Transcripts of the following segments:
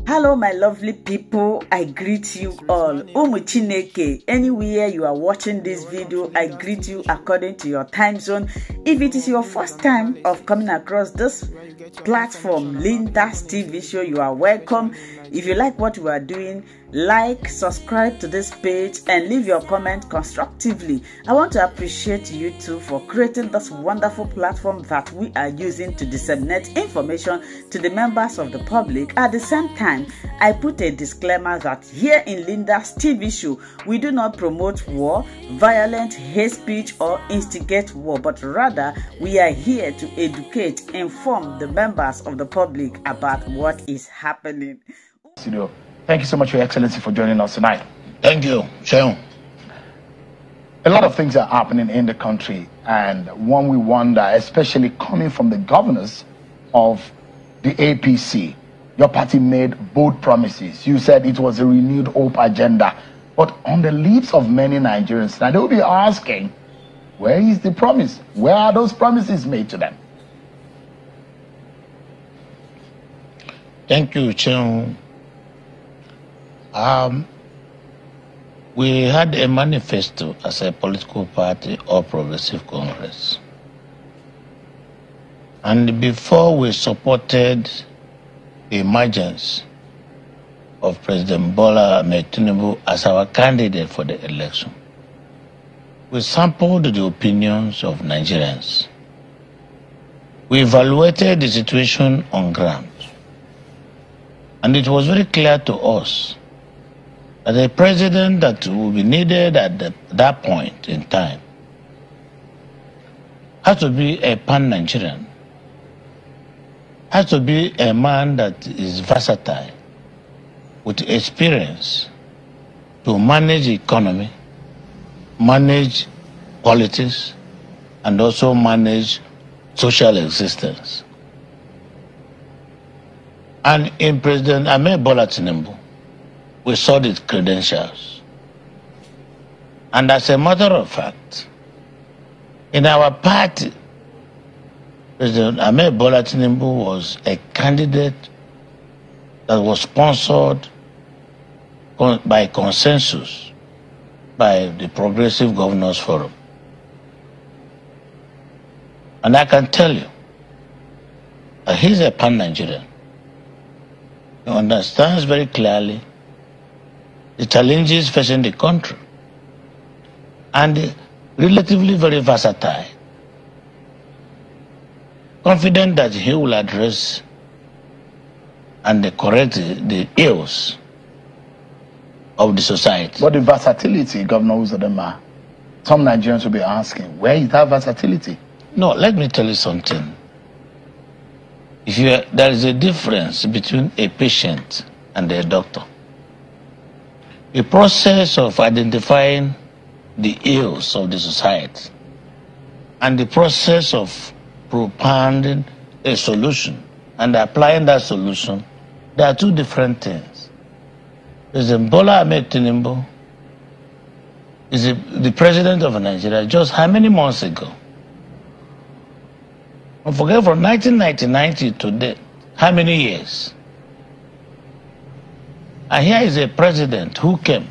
Hello, my lovely people. I greet you all. Chineke, anywhere you are watching this video, I greet you according to your time zone. If it is your first time of coming across this platform, Linda's TV show, you are welcome. If you like what we are doing, like, subscribe to this page, and leave your comment constructively. I want to appreciate you too for creating this wonderful platform that we are using to disseminate information to the members of the public. At the same time, I put a disclaimer that here in Linda's TV show, we do not promote war, violent hate speech, or instigate war, but rather we are here to educate, inform the members of the public about what is happening. Thank you so much, Your Excellency, for joining us tonight. Thank you, Sean. A lot of things are happening in the country, and one we wonder, especially coming from the governors of the APC. Your party made bold promises. You said it was a renewed hope agenda, but on the lips of many Nigerians, now they will be asking, where is the promise? Where are those promises made to them? Thank you, Sean. We had a manifesto as a political party, All Progressive Congress. And before we supported the emergence of President Bola Ahmed Tinubu as our candidate for the election, we sampled the opinions of Nigerians. We evaluated the situation on ground. And it was very clear to us that the president that will be needed at that point in time has to be a pan-Nigerian, has to be a man that is versatile, with experience to manage the economy, manage politics, and also manage social existence. And in President Ahmed Bola Tinubu, we saw his credentials. And as a matter of fact, in our party, President Ahmed Bola Tinubu was a candidate that was sponsored by consensus by the Progressive Governors Forum. And I can tell you that he's a pan-Nigerian. He understands very clearly the challenges facing the country, and relatively very versatile, confident that he will address and correct the ills of the society. But the versatility, Governor Uzodima, some Nigerians will be asking, where is that versatility? No, let me tell you something. There is a difference between a patient and a doctor. The process of identifying the ills of the society and the process of propounding a solution and applying that solution, they are two different things. President Bola Ahmed Tinubu is the president of Nigeria just how many months ago? I forget, from 1999 to today, how many years? And here is a president who came,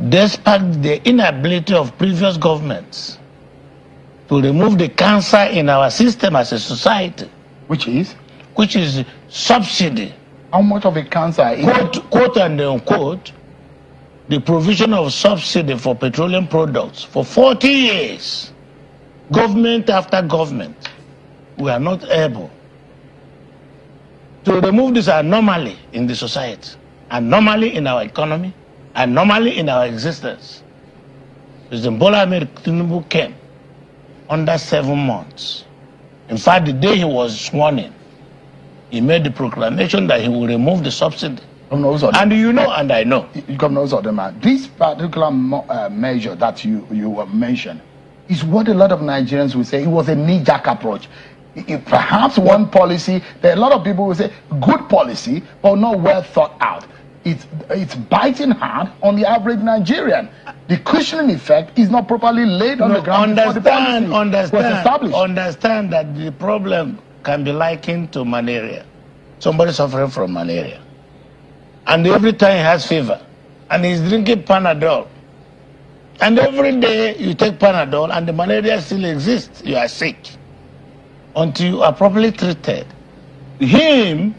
despite the inability of previous governments to remove the cancer in our system as a society. Which is? Which is subsidy. How much of a cancer is quote and unquote, the provision of subsidy for petroleum products for 40 years. Government after government, we are not able to remove this anomaly in the society, anomaly in our economy, anomaly in our existence. President Bola Ahmed Tinubu came under 7 months. In fact, the day he was sworn in, he made the proclamation that he will remove the subsidy. And you know, and I know. Governor Uzodima, this particular measure that you mentioned is what a lot of Nigerians will say. It was a knee-jerk approach. Perhaps one policy, there are a lot of people will say good policy, but not well thought out. It's biting hard on the average Nigerian. The cushioning effect is not properly laid on the ground. Understand that the problem can be likened to malaria. somebody suffering from malaria, and every time he has fever, and he's drinking Panadol, and every day you take Panadol and the malaria still exists, you are sick, until you are properly treated. Him,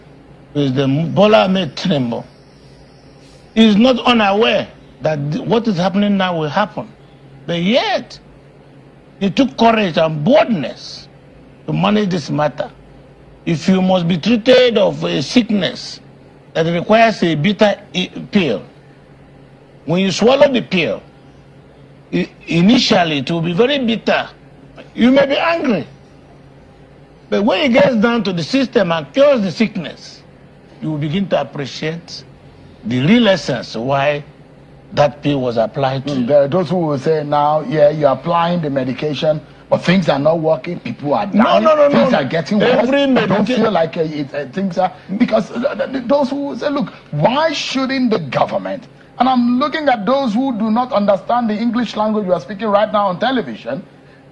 with the Bola Ahmed Tinubu, is not unaware that what is happening now will happen. But yet, he took courage and boldness to manage this matter. If you must be treated of a sickness that requires a bitter pill, when you swallow the pill, initially it will be very bitter. You may be angry. But when it gets down to the system and cures the sickness, you will begin to appreciate the real essence why that pill was applied to. There are those who will say now, yeah, you're applying the medication, but things are not working, people are dying, things are getting worse. I don't feel like things are, because those who say, look, why shouldn't the government, and I'm looking at those who do not understand the English language we are speaking right now on television,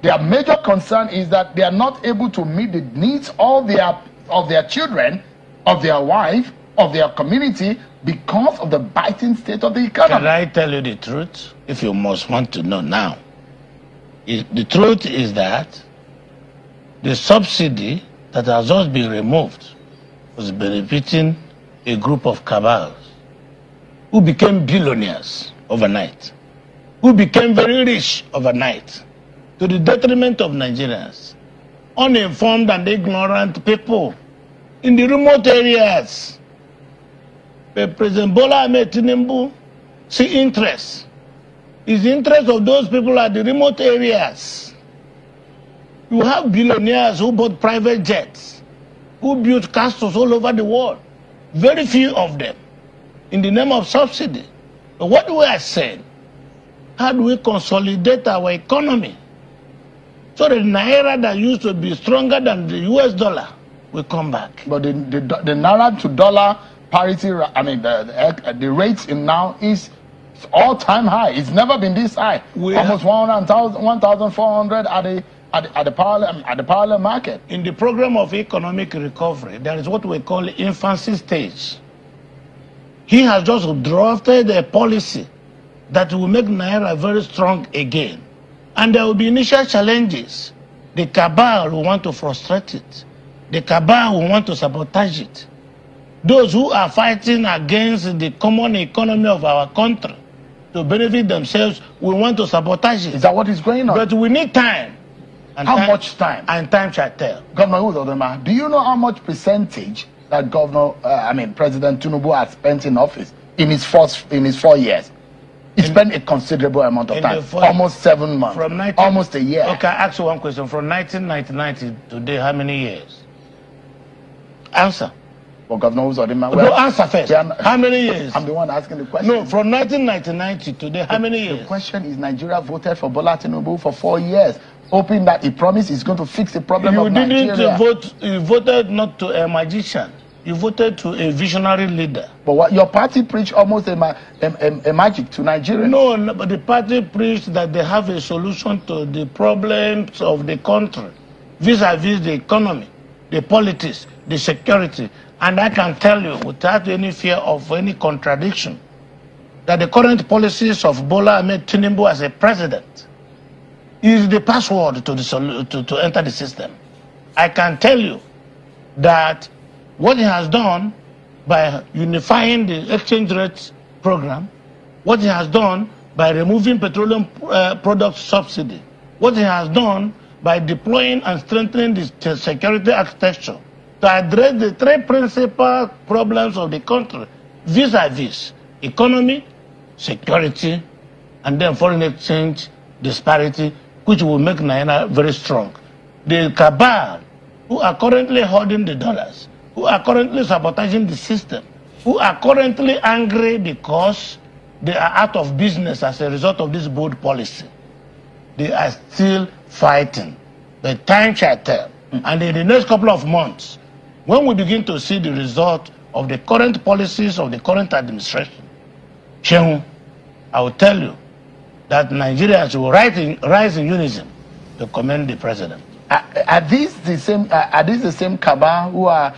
their major concern is that they are not able to meet the needs of their children, of their wife, of their community, because of the biting state of the economy. Can I tell you the truth, if you must want to know now? The truth is that the subsidy that has just been removed was benefiting a group of cabals who became billionaires overnight, who became very rich overnight, to the detriment of Nigerians, uninformed and ignorant people in the remote areas. But President Bola Ahmed Tinubu see interest. His interest of those people are the remote areas. You have billionaires who bought private jets, who built castles all over the world. Very few of them in the name of subsidy. But what we are saying, how do we consolidate our economy so that Naira that used to be stronger than the US dollar will come back? But the Naira to dollar parity, I mean, the rate in now is all-time high. It's never been this high. Almost 1,400 at the parallel market. In the program of economic recovery, there is what we call infancy stage. He has just drafted a policy that will make Naira very strong again. And there will be initial challenges. The cabal will want to frustrate it. The cabal will want to sabotage it. Those who are fighting against the common economy of our country to benefit themselves will want to sabotage it. Is that what is going on? But we need time. And how much time? And time shall tell. Governor Uzodima, do you know how much percentage that President Tinubu has spent in office in his 4 years? He spent a considerable amount of time, almost 7 months, almost a year. Okay, I ask you one question. From 1999 to today, how many years? Answer. Well, Governor Uzodima, no, answer first. How many years? I'm the one asking the question. No, from 1999 to today, how many years? The question is, Nigeria voted for Bola Tinubu for 4 years, hoping that he promised he's going to fix the problem of Nigeria. You didn't vote. You voted not to a magician. You voted to a visionary leader. But what your party preached almost a magic to Nigeria. No, but the party preached that they have a solution to the problems of the country, vis-a-vis the economy, the politics, the security. And I can tell you, without any fear of any contradiction, that the current policies of Bola Ahmed Tinubu as a president is the password to enter the system. I can tell you that what he has done by unifying the exchange rate program, what he has done by removing petroleum product subsidy, what he has done by deploying and strengthening the security architecture to address the three principal problems of the country, vis-a-vis economy, security, and then foreign exchange disparity, which will make Naira very strong. The cabal, who are currently holding the dollars, who are currently sabotaging the system, who are currently angry because they are out of business as a result of this bold policy, they are still fighting. The time shall tell. And in the next couple of months, when we begin to see the result of the current policies of the current administration, I will tell you that Nigerians will rise in unison to commend the president. Are these the same cabal who are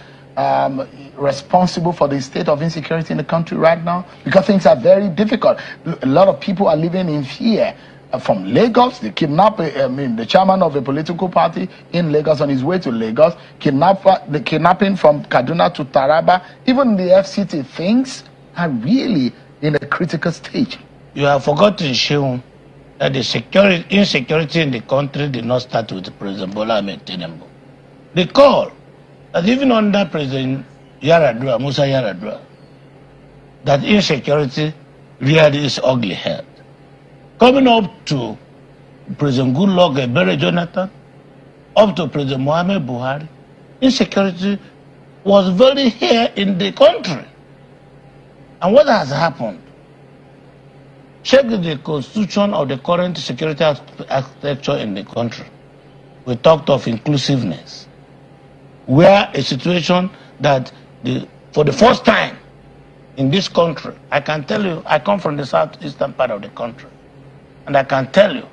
responsible for the state of insecurity in the country right now? Because things are very difficult. A lot of people are living in fear. From Lagos, the the chairman of a political party in Lagos on his way to Lagos, the kidnapping from Kaduna to Taraba, even the FCT, things are really in a critical stage. You have forgotten, Sheung, that the insecurity in the country did not start with President Bola Tinubu. Recall that even under President Musa Yar'Adua, that insecurity reared its ugly head. Coming up to President Goodluck Ebele Jonathan, up to President Muhammad Buhari, insecurity was very here in the country. And what has happened? Check the constitution of the current security architecture in the country. We talked of inclusiveness, where a situation that for the first time in this country, I can tell you, I come from the southeastern part of the country, and I can tell you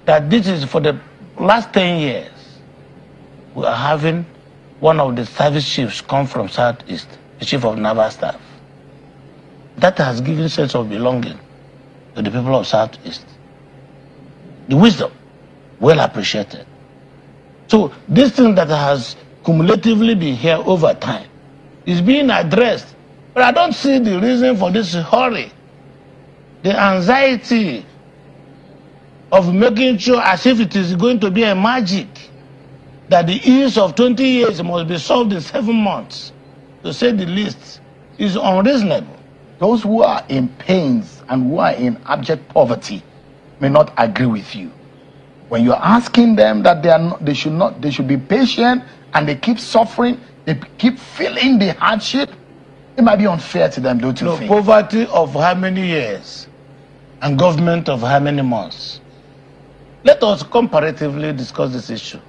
that this is for the last 10 years, we are having one of the service chiefs come from Southeast, the chief of naval staff. That has given sense of belonging to the people of Southeast. The wisdom, well appreciated. So this thing that has cumulatively been here over time is being addressed. But I don't see the reason for this hurry. The anxiety of making sure as if it is going to be a magic that the ills of 20 years must be solved in 7 months, to say the least, is unreasonable. Those who are in pains and who are in abject poverty may not agree with you. When you're asking them that they should be patient and they keep suffering, they keep feeling the hardship, it might be unfair to them, don't you think? Poverty of how many years and government of how many months? Let us comparatively discuss this issue.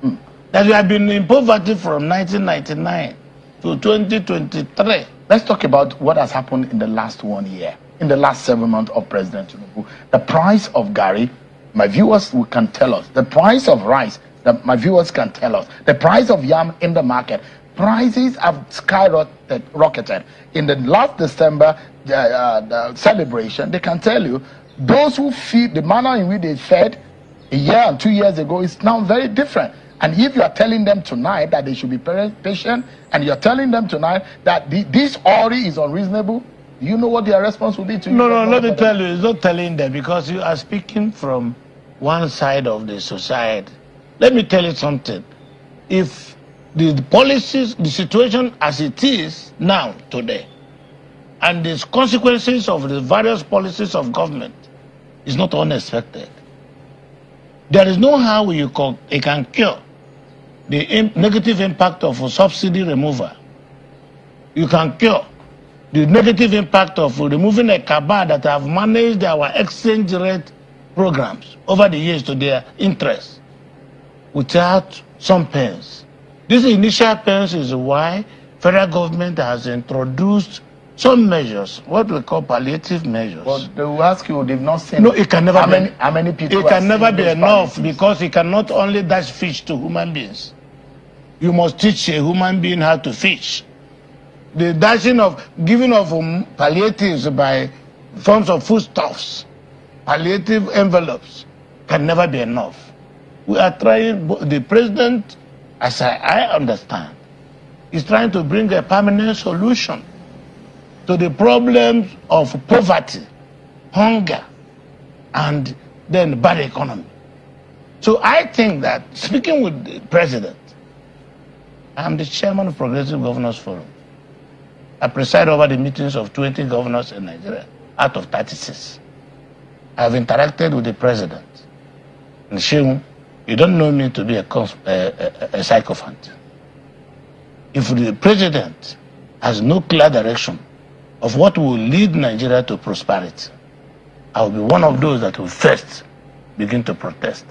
That we have been in poverty from 1999 to 2023. Let's talk about what has happened in the last 1 year, in the last 7 months of President Tinubu. The price of Gari, my viewers can tell us. The price of rice, my viewers can tell us. The price of yam in the market. Prices have skyrocketed. In the last December the celebration, they can tell you, those who feed, the manner in which they fed a year and 2 years ago is now very different. And if you are telling them tonight that they should be patient, and you're telling them tonight that this hurry is unreasonable, you know what their response will be to you? No, let me tell you, it's not telling them, because you are speaking from one side of the society. Let me tell you something. If the policies, the situation as it is now, today, and the consequences of the various policies of government is not unexpected, there is no how it can cure the negative impact of a subsidy removal. You can cure the negative impact of removing a cabal that have managed our exchange rate programs over the years to their interest without some pains. This initial pains is why federal government has introduced some measures, what we call palliative measures. But they will ask you, they've not seen. No, it can never be. How many people? It can never be enough, because it cannot only dash fish to human beings. You must teach a human being how to fish. The giving of palliatives by forms of foodstuffs, palliative envelopes, can never be enough. We are trying, the president, as I understand, is trying to bring a permanent solution to the problems of poverty, hunger, and then bad economy. So I think that, speaking with the president, I'm the chairman of Progressive Governors Forum. I preside over the meetings of 20 governors in Nigeria out of 36. I have interacted with the president. And Sheung, you don't know me to be a sycophant. If the president has no clear direction of what will lead Nigeria to prosperity, I will be one of those that will first begin to protest.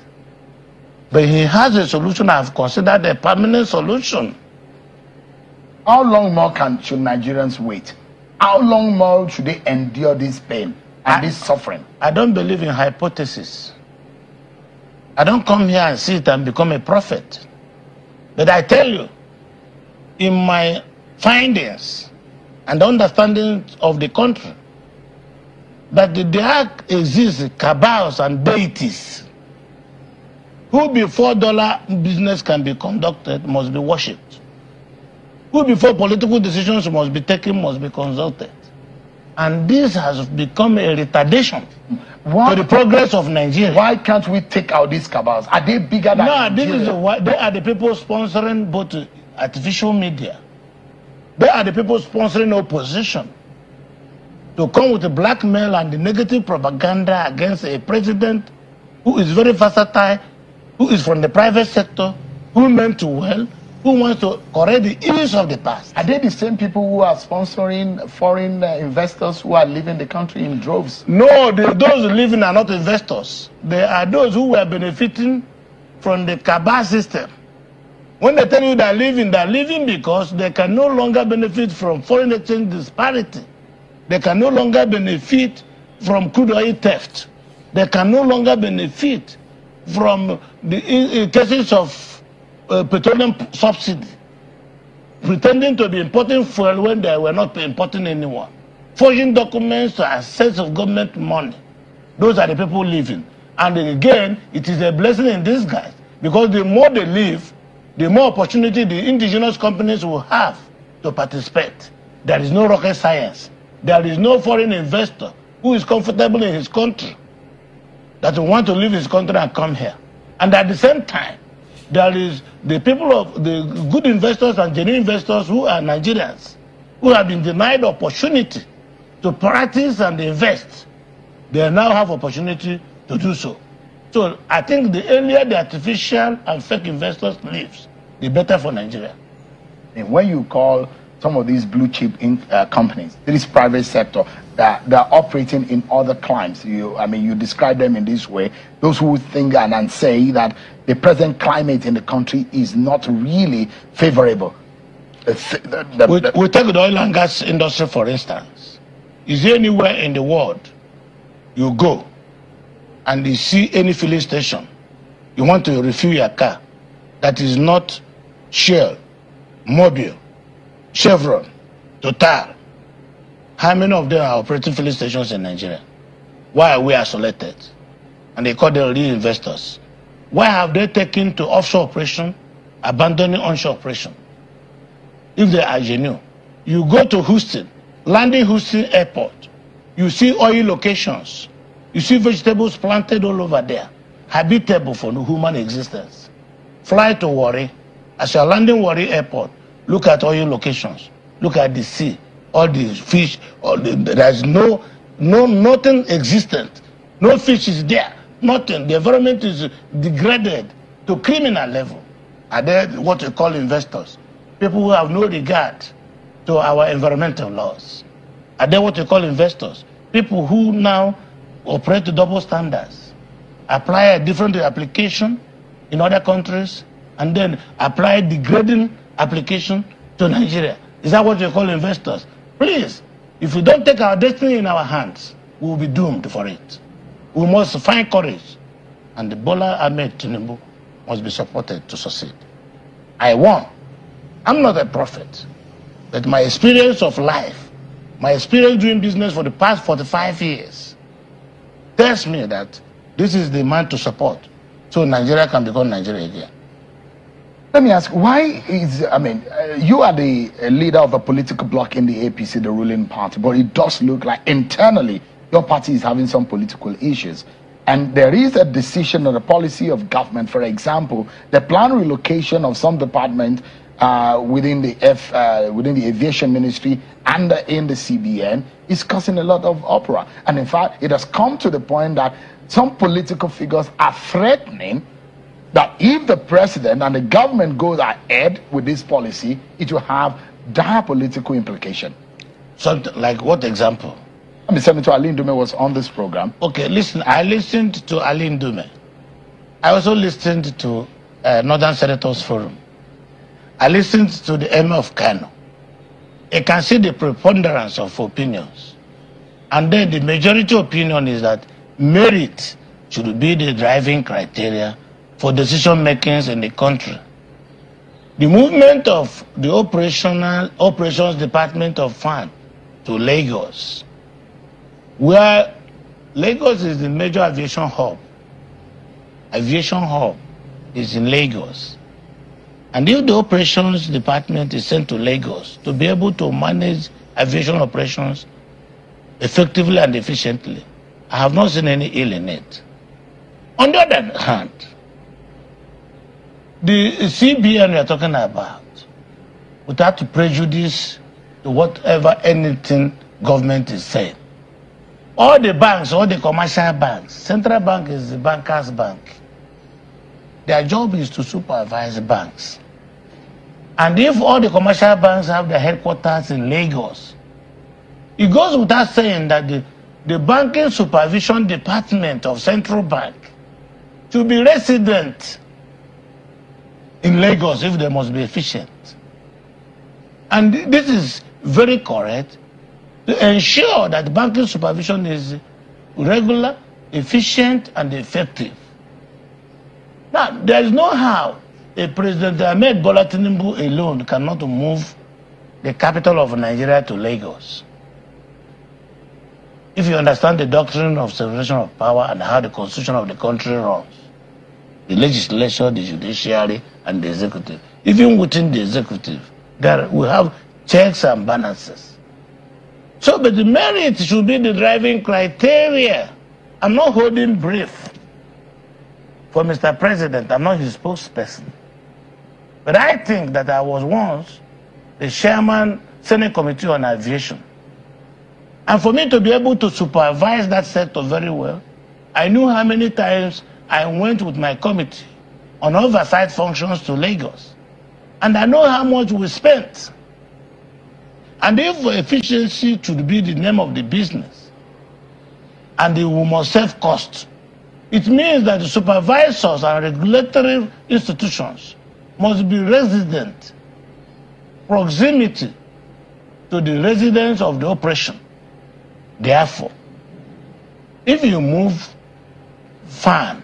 But he has a solution I have considered a permanent solution. How long more should Nigerians wait? How long more should they endure this pain and this suffering? I don't believe in hypothesis. I don't come here and sit and become a prophet. But I tell you, in my findings and understanding of the country. That there exists cabals and deities who before dollar business can be conducted must be worshipped. Who before political decisions must be taken must be consulted. And this has become a retardation to the progress of Nigeria. Why can't we take out these cabals? Are they bigger than Nigeria? This is why they are the people sponsoring both artificial media. They are the people sponsoring opposition to come with the blackmail and the negative propaganda against a president who is very versatile, who is from the private sector, who meant to well, who wants to correct the ills of the past. Are they the same people who are sponsoring foreign investors who are leaving the country in droves? No, those leaving are not investors. They are those who were benefiting from the cabal system. When they tell you they're leaving because they can no longer benefit from foreign exchange disparity. They can no longer benefit from crude oil theft. They can no longer benefit from the cases of petroleum subsidy, pretending to be importing fuel when they were not importing anyone, forging documents to access of government money. Those are the people leaving. And again, it is a blessing in disguise, because the more they leave, the more opportunity the indigenous companies will have to participate. There is no rocket science. There is no foreign investor who is comfortable in his country that will want to leave his country and come here. And at the same time, there is the people of the good investors and genuine investors who are Nigerians, who have been denied opportunity to practice and invest. They now have opportunity to do so. So I think the earlier the artificial and fake investors leaves, the better for Nigeria. And when you call some of these blue chip companies, this private sector, they're operating in other climes. You describe them in this way. Those who think and say that the present climate in the country is not really favorable. We take the oil and gas industry, for instance. Is there anywhere in the world you go and you see any filling station, you want to refuel your car, that is not Shell, Mobil, Chevron, Total? How many of them are operating filling stations in Nigeria? Why are we isolated? And they call them real investors. Why have they taken to offshore operation, abandoning onshore operation? If they are genuine, you go to Houston, landing Houston airport, you see oil locations, you see vegetables planted all over there, habitable for human existence. Fly to Warri. As you're landing Warri airport, look at oil locations, look at the sea, all the fish, there's nothing existent. No fish is there, nothing. The environment is degraded to criminal level. Are they what you call investors? People who have no regard to our environmental laws. Are they what you call investors? People who now operate to double standards, apply a different application in other countries, and then apply degrading application to Nigeria. Is that what you call investors? Please, if we don't take our destiny in our hands, we will be doomed for it. We must find courage, and the Bola Ahmed Tinubu must be supported to succeed. I'm not a prophet, but my experience of life, my experience doing business for the past 45 years, tells me that this is the man to support, so Nigeria can become Nigeria again. Let me ask, why is, you are the leader of a political bloc in the APC, the ruling party, but it does look like internally your party is having some political issues. And there is a decision on the policy of government. For example, the planned relocation of some department within the aviation ministry and in the CBN is causing a lot of uproar. And in fact, it has come to the point that some political figures are threatening that if the president and the government goes ahead with this policy, it will have dire political implication. Something like what example? Senator Ali Ndume was on this program. Okay, listen, I listened to Ali Ndume. I also listened to Northern Senators Forum. I listened to the Emir of Kano. You can see the preponderance of opinions. And then the majority opinion is that merit should be the driving criteria for decision makings in the country. The movement of the operations department of FAN to Lagos, where Lagos is the major aviation hub. Aviation hub is in Lagos. And if the operations department is sent to Lagos to be able to manage aviation operations effectively and efficiently, I have not seen any ill in it. On the other hand, the CBN we are talking about, without prejudice to whatever anything government is saying, all the banks, all the commercial banks, central bank is the bankers' bank. Their job is to supervise banks. And if all the commercial banks have their headquarters in Lagos, it goes without saying that the banking supervision department of central bank should be resident in Lagos if they must be efficient. And this is very correct to ensure that banking supervision is regular, efficient, and effective. Now, there is no how a President Ahmed Bola Tinubu alone cannot move the capital of Nigeria to Lagos. If you understand the doctrine of separation of power and how the constitution of the country runs, the legislature, the judiciary, and the executive, even within the executive, there we have checks and balances. So, but the merit should be the driving criteria. I'm not holding brief for Mr. President. I'm not his spokesperson. But I think that I was once the chairman, Senate Committee on Aviation. And for me to be able to supervise that sector very well, I knew how many times I went with my committee on oversight functions to Lagos. And I know how much we spent. And if efficiency should be the name of the business, and we must save costs, it means that the supervisors and regulatory institutions must be resident, proximity to the residents of the operation. Therefore, if you move FAN,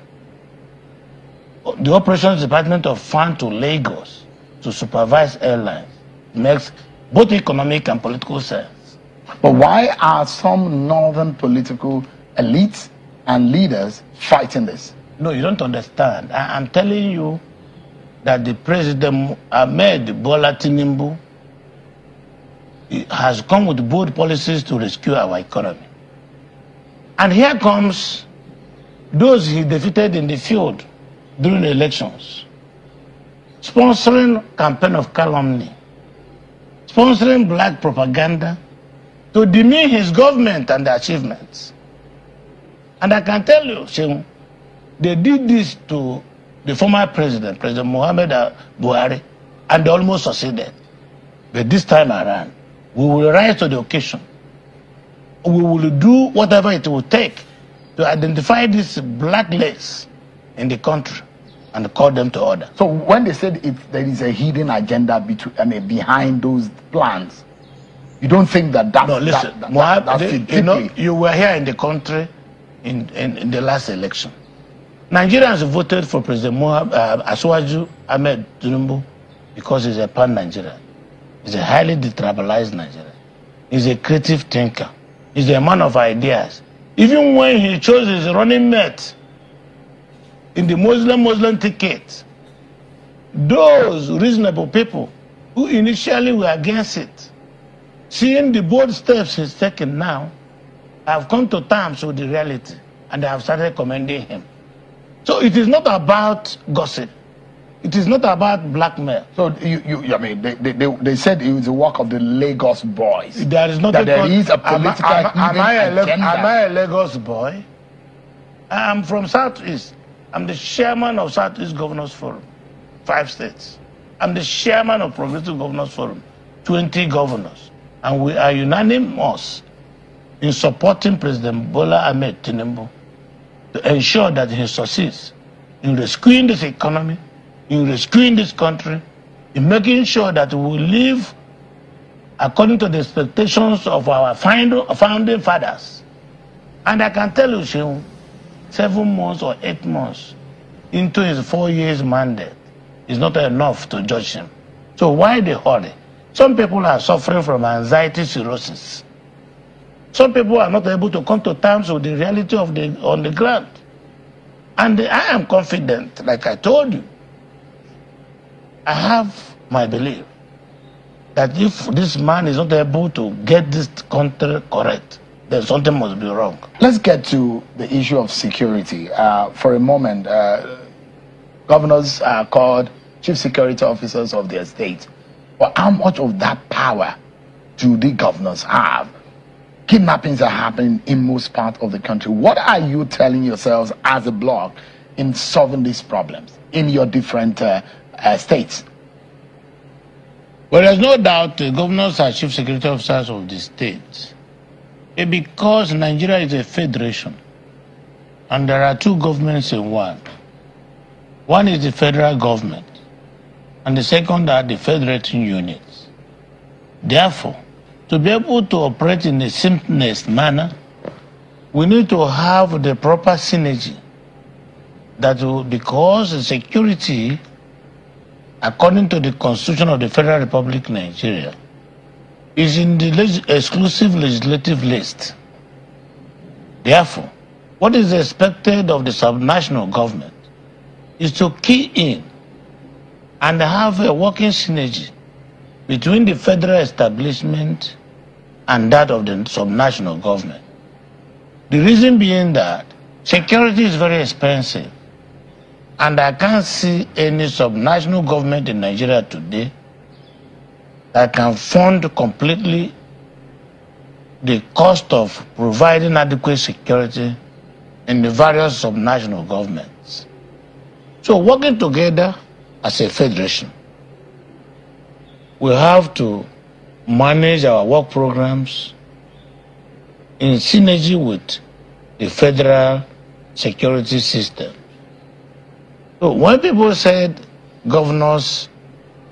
the operations department of FAN to Lagos to supervise airlines, it makes both economic and political sense. But why are some northern political elites and leaders fighting this? No, you don't understand. I'm telling you that the President Ahmed Bola Tinubu has come with bold policies to rescue our economy. And here comes those he defeated in the field during the elections, sponsoring campaign of calumny, sponsoring black propaganda to demean his government and the achievements. And I can tell you, Shehu, they did this to the former president, President Muhammad Buhari, and they almost succeeded. But this time around, we will rise to the occasion. We will do whatever it will take to identify these blacklists in the country and call them to order. So when they said there is a hidden agenda behind those plans, you don't think that no, listen, you were here in the country in the last election. Nigerians voted for President Asiwaju Ahmed Tinubu because he's a pan-Nigerian. He's a highly detribalized Nigerian. He's a creative thinker. He's a man of ideas. Even when he chose his running mate in the Muslim ticket, those reasonable people who initially were against it, seeing the bold steps he's taken now, have come to terms with the reality and they have started commending him. So it is not about gossip. It is not about blackmail. So I mean, they said it was the work of the Lagos boys. There is not there is a political am I a Lagos boy? I'm from Southeast. I'm the chairman of Southeast Governors Forum, 5 states. I'm the chairman of Progressive Governors Forum, 20 governors. And we are unanimous in supporting President Bola Ahmed Tinubu to ensure that he succeeds in rescuing this economy, in rescuing this country, in making sure that we live according to the expectations of our founding fathers. And I can tell you, Shehu, 7 months or 8 months into his 4 years mandate is not enough to judge him. So why the hurry? Some people are suffering from anxiety cirrhosis. Some people are not able to come to terms with the reality of on the ground. And I am confident, like I told you, I have my belief that if this man is not able to get this country correct, then something must be wrong. Let's get to the issue of security. For a moment, governors are called chief security officers of their state. But how much of that power do the governors have? Kidnappings are happening in most parts of the country. What are you telling yourselves as a bloc in solving these problems in your different states? Well, there's no doubt the governors are chief security officers of the states. Because Nigeria is a federation, and there are two governments in one. One is the federal government, and the second are the federating units. Therefore, to be able to operate in a seamless manner, we need to have the proper synergy. That will, because the security, according to the Constitution of the Federal Republic of Nigeria, is in the exclusive legislative list. Therefore, what is expected of the subnational government is to key in and have a working synergy between the federal establishment and that of the subnational government. The reason being that security is very expensive, and I can't see any subnational government in Nigeria today that can fund completely the cost of providing adequate security in the various subnational governments. So working together as a federation, we have to manage our work programs in synergy with the federal security system. So when people said governors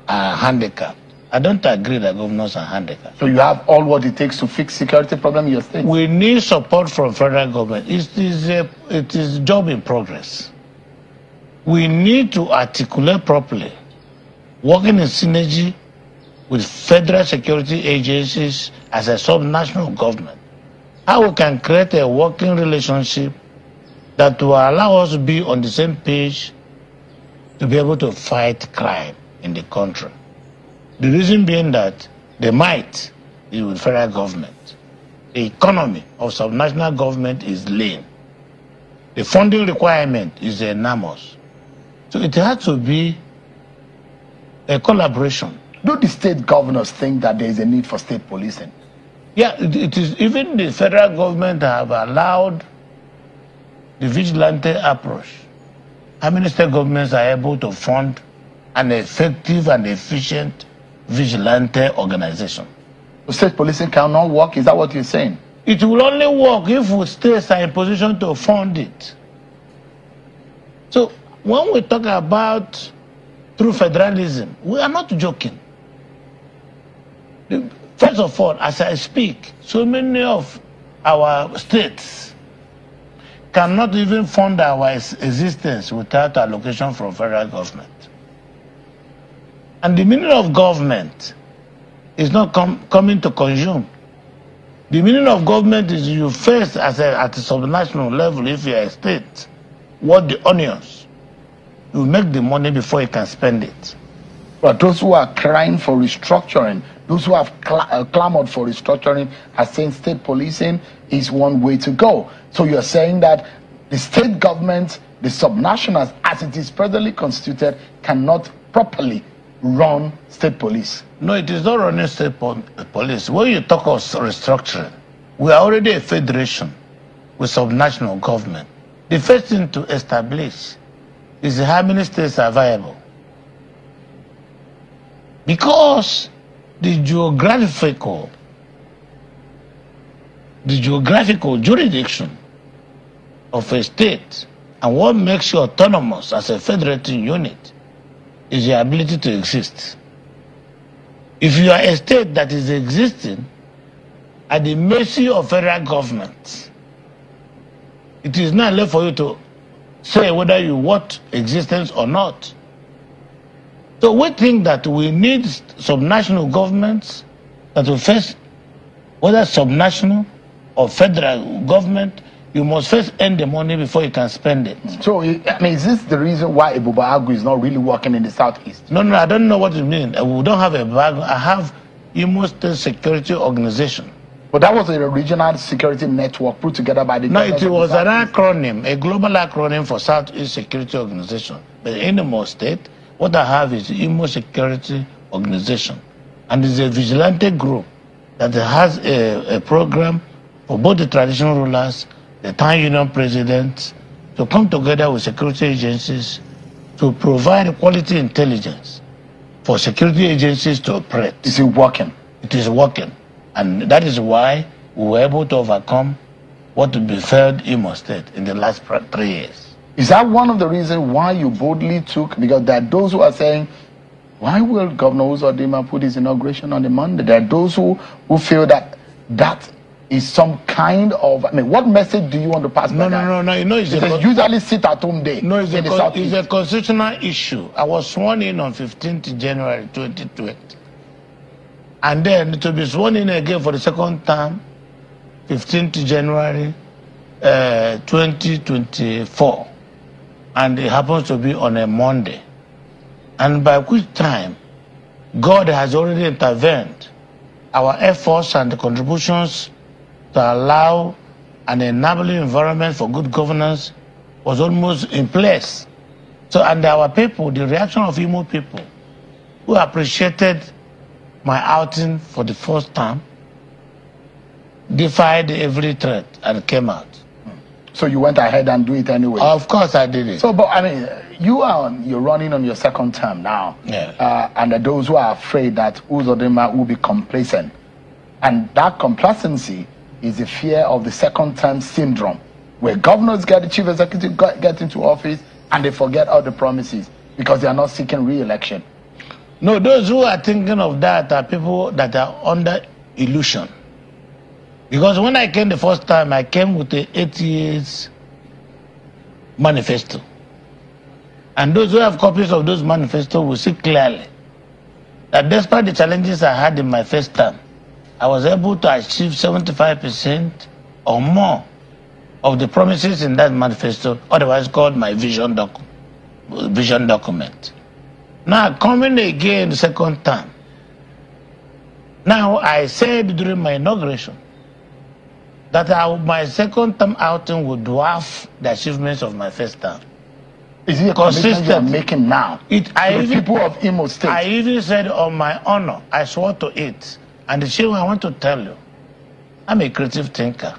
are handicapped, I don't agree that governors are handicapped. So you have all what it takes to fix security problem in your state? We need support from federal government. It is job in progress. We need to articulate properly, working in synergy with federal security agencies as a subnational government, how we can create a working relationship that will allow us to be on the same page to be able to fight crime in the country. The reason being that the might is with federal government. The economy of subnational government is lean. The funding requirement is enormous. So it has to be a collaboration. Do the state governors think that there is a need for state policing? Yeah, it is. Even the federal government have allowed the vigilante approach. How many state governments are able to fund an effective and efficient vigilante organization? State policing cannot work? Is that what you're saying? It will only work if we states are in position to fund it. So when we talk about true federalism, we are not joking. First of all, as I speak, so many of our states cannot even fund our existence without allocation from federal government. And the meaning of government is not coming to consume. The meaning of government is you first, at a subnational level, if you are a state, what the onions. You make the money before you can spend it. But those who are crying for restructuring, those who have clamored for restructuring, are saying state policing is one way to go. So you're saying that the state government, the subnationals, as it is presently constituted, cannot properly run state police? No, it is not running state police. When you talk of restructuring, we are already a federation with subnational government. The first thing to establish is how many states are viable. Because the geographical jurisdiction of a state and what makes you autonomous as a federating unit is the ability to exist. If you are a state that is existing at the mercy of federal government, it is not left for you to say whether you want existence or not. So we think that we need subnational governments that will first, whether subnational or federal government, you must first earn the money before you can spend it. So, I mean, is this the reason why Ebuba Agu is not really working in the southeast? No, I don't know what you mean. We don't have a bag. I have Imo State Security Organization. But that was a regional security network put together by the government. No, it was an acronym, a global acronym for Southeast Security Organization. But in Imo State, what I have is Imo Security Organization. And it's a vigilante group that has a program for both the traditional rulers, the town union presidents, to come together with security agencies to provide quality intelligence for security agencies to operate. Is it working? It is working. And that is why we were able to overcome what befell Imo State in the last 3 years. Is that one of the reasons why you boldly took? Because there are those who are saying, why will Governor Uzodima put his inauguration on the Monday? There are those who feel that that is some kind of, I mean, what message do you want to pass? No. You know, it's usually sit at home day. No, it's a constitutional issue. I was sworn in on 15th January 2020. And then to be sworn in again for the second time, 15th January 2024. And it happens to be on a Monday. And by which time, God has already intervened. Our efforts and the contributions to allow an enabling environment for good governance was almost in place. So, and our people, the reaction of Imo people, who appreciated my outing for the first time, defied every threat and came out. So you went ahead and do it anyway? Of course I did it. So, but I mean, you're running on your second term now. Yeah. And those who are afraid that Uzodima will be complacent. And that complacency is the fear of the second term syndrome, where governors get the chief executive get into office and they forget all the promises because they are not seeking re-election. No, those who are thinking of that are people that are under illusion. Because when I came the first time, I came with the 8 years manifesto. And those who have copies of those manifestos will see clearly that despite the challenges I had in my first term, I was able to achieve 75% or more of the promises in that manifesto, otherwise called my vision document. Now, coming again the second time, now I said during my inauguration that my second term outing would dwarf the achievements of my first term. Is it a commitment you are making now to the people of Imo State? I even said on my honor, I swore to it. And the shame I want to tell you, I'm a creative thinker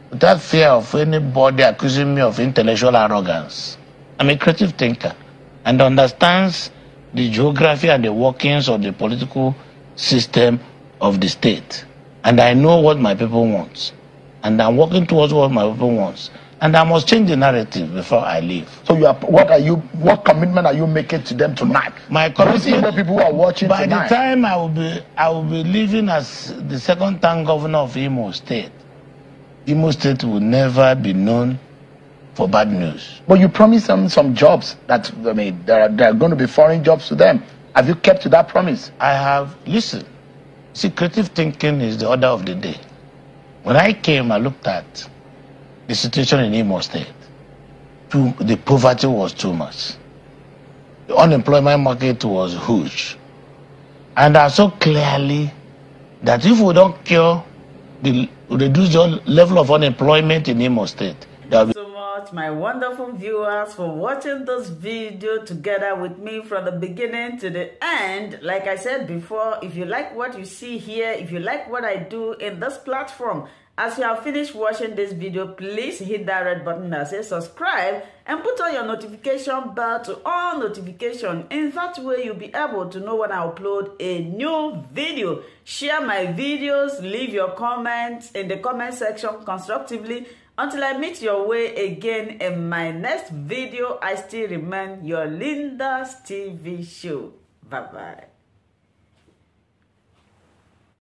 without fear of anybody accusing me of intellectual arrogance. I'm a creative thinker and understands the geography and the workings of the political system of the state. And I know what my people want. And I'm working towards what my people wants. And I must change the narrative before I leave. So what commitment are you making to them tonight? My commitment, people who are watching by tonight. the time I will be leaving as the second time governor of Imo State will never be known for bad news. But you promised them some jobs that, I mean, there are going to be foreign jobs to them. Have you kept to that promise? I have. Listen, see, creative thinking is the order of the day. When I came, I looked at the situation in Imo State. The poverty was too much. The unemployment market was huge. And I saw clearly that if we don't reduce the level of unemployment in Imo State, there will be my wonderful viewers for watching this video together with me from the beginning to the end. Like I said before, if you like what you see here, if you like what I do in this platform, as you have finished watching this video, please hit that red button that says subscribe and put on your notification bell to all notification. In that way, you'll be able to know when I upload a new video. Share my videos, leave your comments in the comment section constructively. Until I meet your way again in my next video, I still remain your Linda's TV show. Bye-bye.